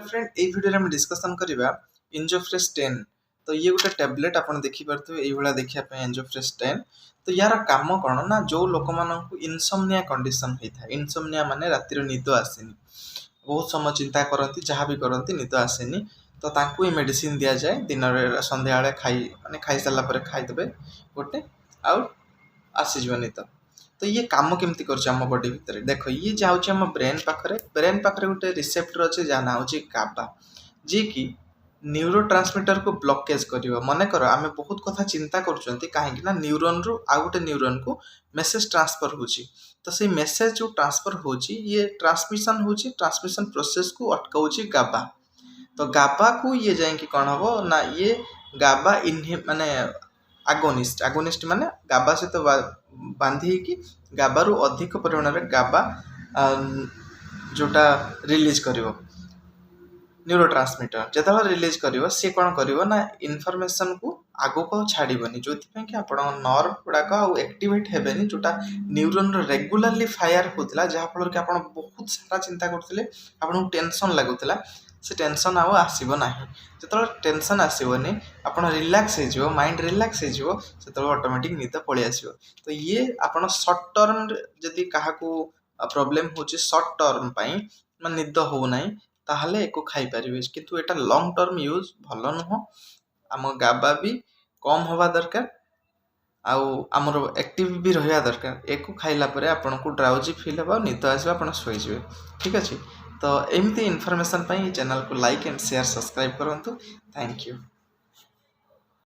Friend ए video में discussion करबा एंजियोफ्रेश 10। तो ये गोटे टैबलेट आप देखि पारथु एई भला देखिया पे एंजियोफ्रेश 10। तो यार काम कौन ना जो लोक मानक इनसोम्निया कंडीशन होता है। इनसोम्निया माने रातिर निद आसेनी, बहुत समय चिंता करती जहाँ भी करती निद आसेनी। तो तांकु ये मेडिसिन दिया जाए दिन संध्या खाई माने खाई सारा पर खाईदेवे गोटे आउ आसीज निद। तो ये काम केमती कर बॉडी भितर देख ये जाऊँच आम ब्रेन पाखे गोटे रिसेप्टर अच्छे जहाँ ना हूँ गाबा जी कि न्यूरो ट्रांसमिटर को ब्लॉकेज कर मन कर आम बहुत कथा चिंता करें न्यूरोन रु आ गोटे न्यूरोन को मेसेज ट्रांसफर हो। तो से मेसेज जो ट्रांसफर हो ये ट्रांसमिशन प्रोसेस को अटकाऊ गाबा। तो गाबा को ये जाकि कौन हम ना ये गाबा माने आगोनिस्ट माने गाबा सहित बांधी कि गाबारू अधिक परिमाण में गाबा जोटा रिलीज करिवो न्यूरो ट्रांसमिटर जो रिलीज करिवो सी कौन करिवो ना इनफॉरमेशन को आगो को छाड़बनी जो कि आप नर्व गुड़ाक एक्टिवेट हेबेनी जोटा न्यूरोन रेगुलरली फायर होता जहाँफल कि आप बहुत सारा चिंता करते आपको टेंशन लगुला से टेंशन आउ आसब ना जो टेंशन आसबनी आप रिलैक्स हो माइंड रिलैक्स हो ऑटोमेटिक निद पलि आस। तो ये आप सर्ट टर्म जदि क्या प्रॉब्लम हो सर्ट टर्म मैं निद हो ना ताहले एको खाई पारिबे किंतु एटा लॉन्ग टर्म यूज भल नुह। आम गाबा भी कम हवा दरकार आउ आमर एक्टिव भी रहा दरकार। एको खाइला परे आपन को ड्राउजी फील हे निद आसबा आपन सोईजिबे। ठीक अच्छे। तो एमती इनफॉरमेशन चैनल को लाइक एंड शेयर सब्सक्राइब करंतु। Thank you.